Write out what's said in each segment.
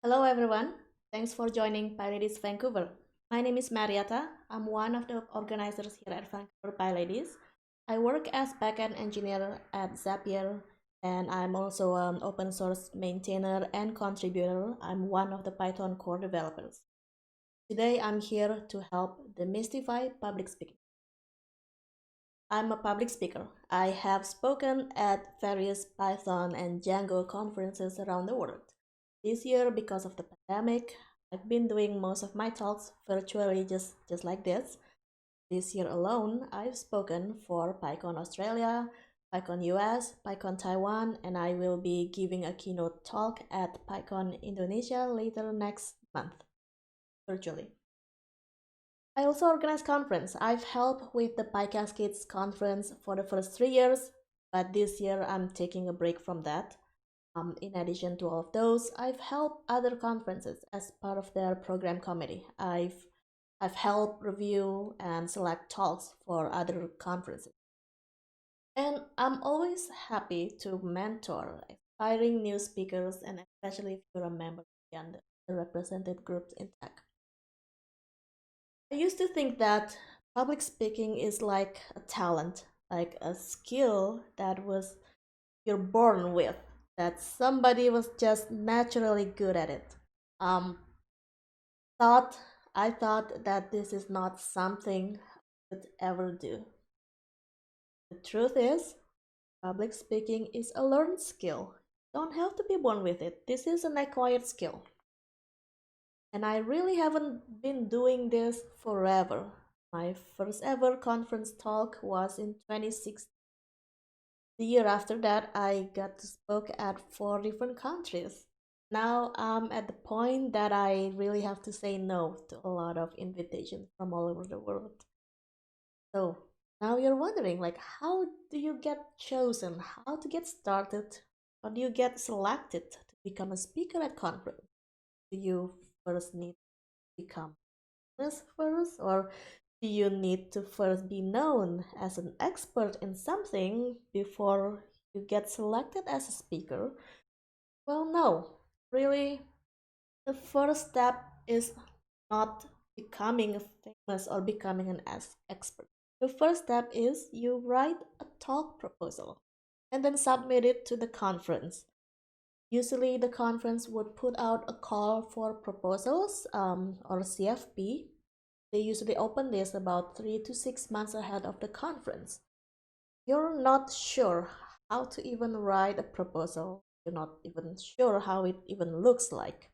Hello everyone, thanks for joining PyLadies Vancouver. My name is Marietta. I'm one of the organizers here at Vancouver PyLadies. I work as backend engineer at Zapier, and I'm also an open source maintainer and contributor. I'm one of the Python core developers. Today I'm here to help demystify public speaking. I'm a public speaker. I have spoken at various Python and Django conferences around the world. This year, because of the pandemic, I've been doing most of my talks virtually just like this. This year alone, I've spoken for PyCon Australia, PyCon US, PyCon Taiwan, and I will be giving a keynote talk at PyCon Indonesia later next month, virtually. I also organize conference. I've helped with the PyCast Kids conference for the first 3 years, but this year I'm taking a break from that. In addition to all of those, I've helped other conferences as part of their program committee. I've helped review and select talks for other conferences. And I'm always happy to mentor inspiring new speakers, and especially if you're a member of the underrepresented groups in tech. I used to think that public speaking is like a talent, like a skill that was you're born with, that somebody was just naturally good at it. Um, thought I thought that this is not something I could ever do. The truth is, public speaking is a learned skill. You don't have to be born with it. This is an acquired skill. And I really haven't been doing this forever. My first ever conference talk was in 2016. The year after that, I got to speak at 4 different countries. Now I'm at the point that I really have to say no to a lot of invitations from all over the world. So now you're wondering, like, how do you get chosen? How to get started? How do you get selected to become a speaker at conference? Do you first need to become famous first, or do you need to first be known as an expert in something before you get selected as a speaker? Well, no. Really, the first step is not becoming famous or becoming an expert. The first step is you write a talk proposal and then submit it to the conference. Usually, the conference would put out a call for proposals or CFP. They usually open this about 3 to 6 months ahead of the conference. You're not sure how to even write a proposal, you're not even sure how it even looks like.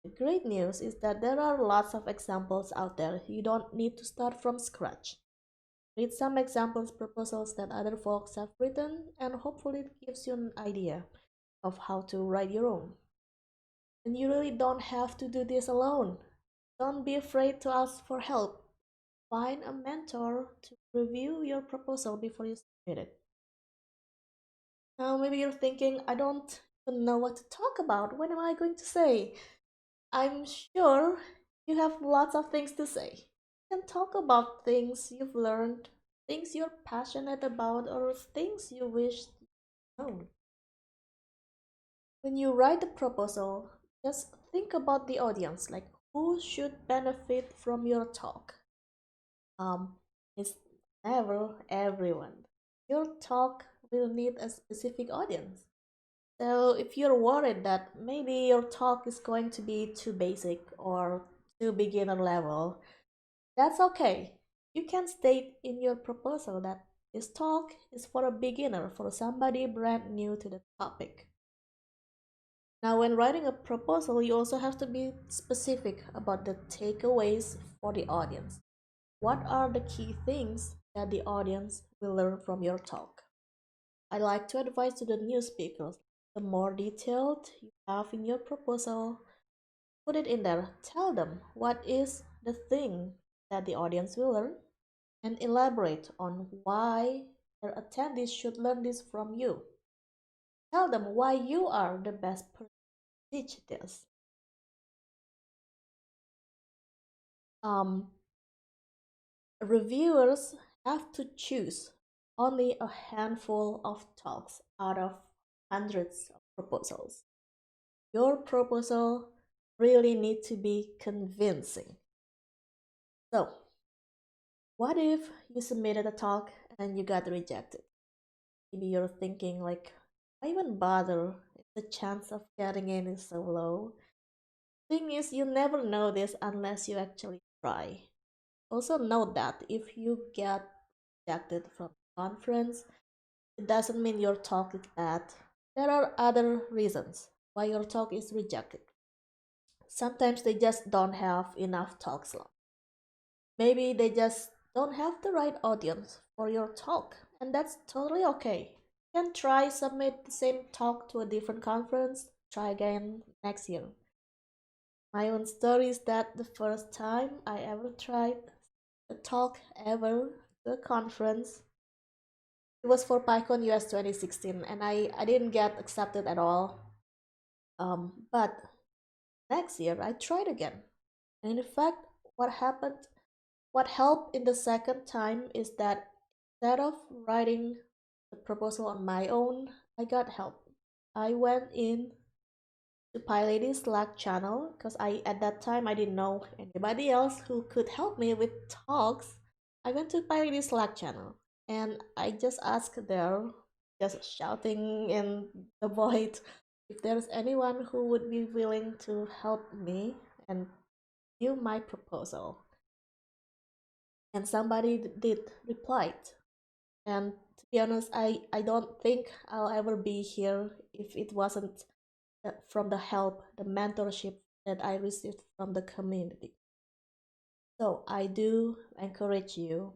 The great news is that there are lots of examples out there. You don't need to start from scratch. Read some examples proposals that other folks have written, and hopefully it gives you an idea of how to write your own. And you really don't have to do this alone. Don't be afraid to ask for help. Find a mentor to review your proposal before you submit it. Now, maybe you're thinking, I don't even know what to talk about. What am I going to say? I'm sure you have lots of things to say. You can talk about things you've learned, things you're passionate about, or things you wish you known. When you write a proposal, just think about the audience, like who should benefit from your talk. Um, it's never everyone. Your talk will need a specific audience. So if you're worried that maybe your talk is going to be too basic or too beginner level, that's okay. You can state in your proposal that this talk is for a beginner, for somebody brand new to the topic. Now, when writing a proposal, you also have to be specific about the takeaways for the audience. What are the key things that the audience will learn from your talk? I like to advise to the new speakers, the more detailed you have in your proposal, put it in there. Tell them what is the thing that the audience will learn and elaborate on why their attendees should learn this from you. Tell them why you are the best person to teach this. Um, Reviewers have to choose only a handful of talks out of hundreds of proposals. Your proposal really need to be convincing. So, what if you submitted a talk and you got rejected? Maybe you're thinking like, why even bother if the chance of getting in is so low? Thing is, you never know this unless you actually try. Also note that if you get rejected from a conference, it doesn't mean your talk is bad. There are other reasons why your talk is rejected. Sometimes they just don't have enough talk slots. Maybe they just don't have the right audience for your talk, and that's totally okay. You can try submit the same talk to a different conference, try again next year. My own story is that the first time I ever tried a talk ever to a conference, it was for PyCon US 2016, and I didn't get accepted at all. But next year I tried again. And in fact, what happened, what helped in the second time is that instead of writing the proposal on my own, I got help. I went in to PyLadies Slack channel because I at that time I didn't know anybody else who could help me with talks. I went to PyLadies Slack channel and I just asked there, just shouting in the void, if there's anyone who would be willing to help me and view my proposal. And somebody did replied. And to be honest, I don't think I'll ever be here if it wasn't from the help, the mentorship that I received from the community. So I do encourage you.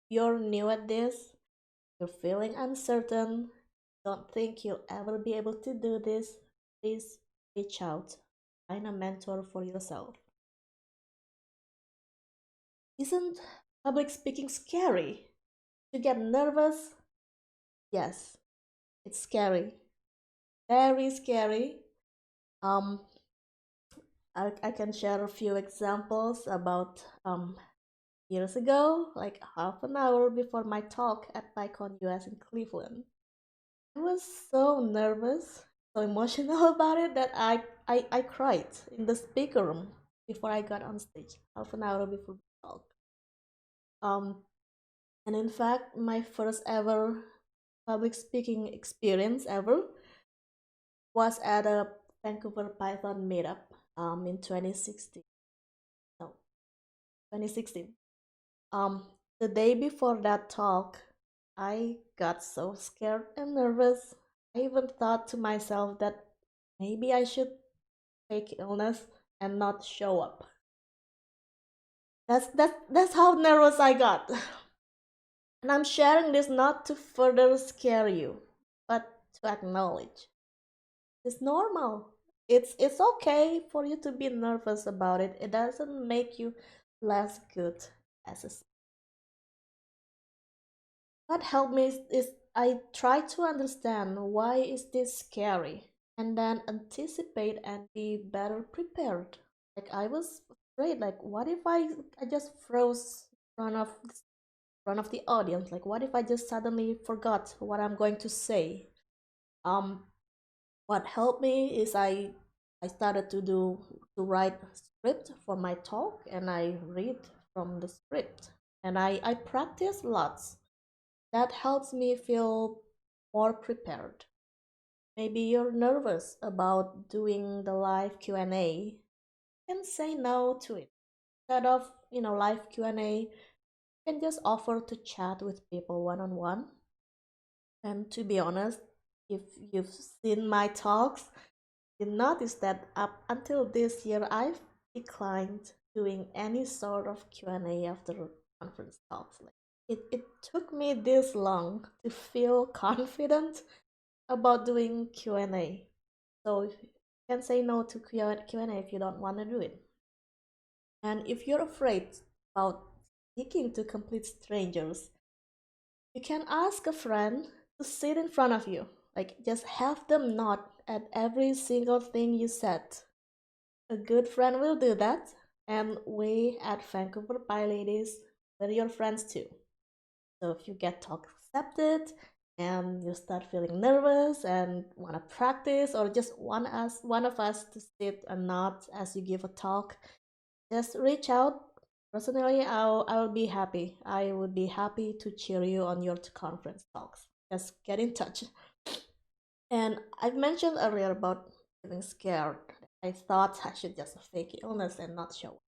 If you're new at this, you're feeling uncertain, don't think you'll ever be able to do this, please reach out. Find a mentor for yourself. Isn't public speaking scary? You get nervous? Yes, it's scary. Very scary. Um, I can share a few examples about years ago, like half an hour before my talk at PyCon US in Cleveland. I was so nervous, so emotional about it that I cried in the speaker room before I got on stage, half an hour before the talk. Um, and in fact, my first ever public speaking experience ever was at a Vancouver Python meetup in 2016. No, 2016. Um, the day before that talk, I got so scared and nervous. I even thought to myself that maybe I should fake illness and not show up. That's how nervous I got. And I'm sharing this not to further scare you, but to acknowledge it's normal. It's okay for you to be nervous about it. It doesn't make you less good as a. What helped me is I try to understand why is this scary and then anticipate and be better prepared. Like I was afraid, like what if I just froze in front of the audience? Like what if I just suddenly forgot what I'm going to say? Um what helped me is I started to write a script for my talk and I read from the script and I practice lots. That helps me feel more prepared. Maybe you're nervous about doing the live Q&A. You can say no to it. Instead of, live Q&A, you can just offer to chat with people one-on-one. And to be honest, if you've seen my talks, you notice that up until this year, I've declined doing any sort of Q&A after conference talks. Like, it took me this long to feel confident about doing Q&A. So you can say no to Q&A if you don't want to do it. And if you're afraid about speaking to complete strangers, you can ask a friend to sit in front of you. Like just have them nod at every single thing you said. A good friend will do that. And we at Vancouver PyLadies, we're your friends too. So if you get talk accepted, and you start feeling nervous and want to practice, or just want one of us to sit and nod as you give a talk, just reach out. Personally, I'll be happy. I would be happy to cheer you on your conference talks. Just get in touch. And I've mentioned earlier about feeling scared. I thought I should just fake illness and not show.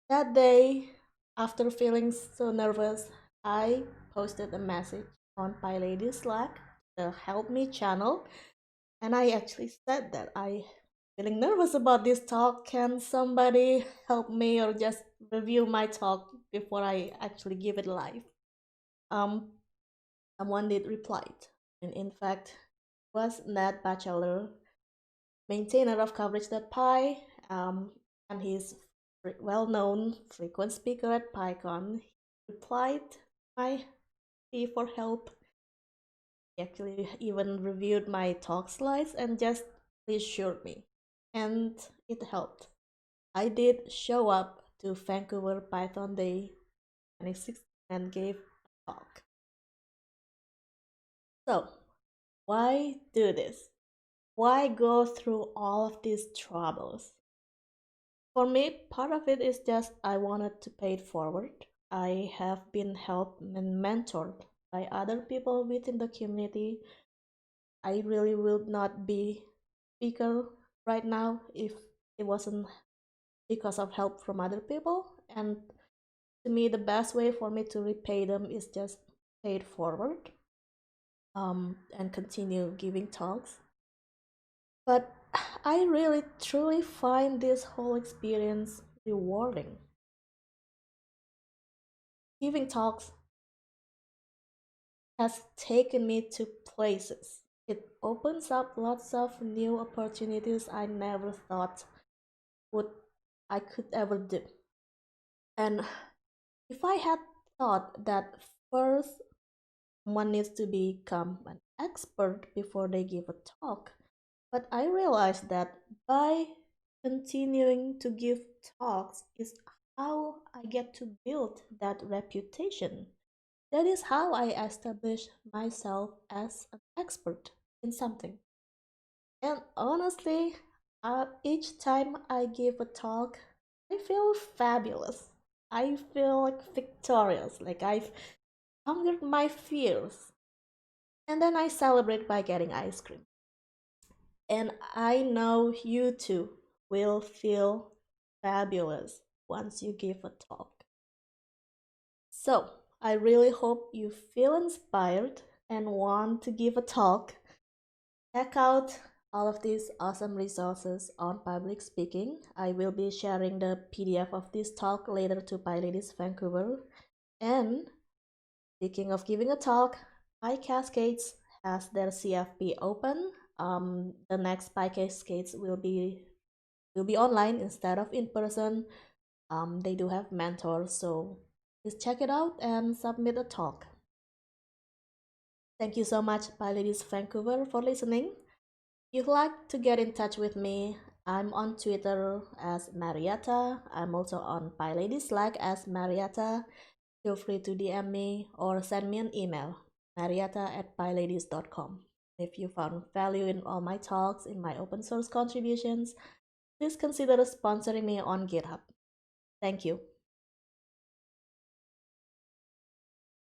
That day, after feeling so nervous, I posted a message on PyLadies Slack, the Help Me channel, and I actually said that I feeling nervous about this talk. Can somebody help me or just review my talk before I actually give it live? Um, Someone did reply, and in fact, it was Ned Batchelor, maintainer of coverage.py, and he's well-known frequent speaker at PyCon. He replied my plea for help. He actually even reviewed my talk slides and just reassured me, and it helped. I did show up to Vancouver Python Day 2016 and gave a talk. So, why do this? Why go through all of these troubles? For me, part of it is just I wanted to pay it forward. I have been helped and mentored by other people within the community. I really would not be speaker right now if it wasn't because of help from other people. And to me, the best way for me to repay them is just pay it forward, and continue giving talks. But I really truly find this whole experience rewarding. Giving talks has taken me to places. It opens up lots of new opportunities I never thought would I could ever do. And if I had thought that first one needs to become an expert before they give a talk, but I realized that by continuing to give talks is how I get to build that reputation. That is how I establish myself as an expert in something. And honestly, each time I give a talk, I feel fabulous. I feel like victorious, like I've conquered my fears. And then I celebrate by getting ice cream. And I know you too will feel fabulous once you give a talk. So, I really hope you feel inspired and want to give a talk. Check out all of these awesome resources on public speaking. I will be sharing the PDF of this talk later to PyLadies Vancouver. And speaking of giving a talk, PyCascades has their CFP open. The next PyCascades will be online instead of in person. They do have mentors, so please check it out and submit a talk. Thank you so much, PyLadies Vancouver, for listening. If you'd like to get in touch with me, I'm on Twitter as Marietta. I'm also on PyLadies Slack as Marietta. Feel free to DM me or send me an email, marietta@pyladies.com. If you found value in all my talks, in my open source contributions, please consider sponsoring me on GitHub. Thank you.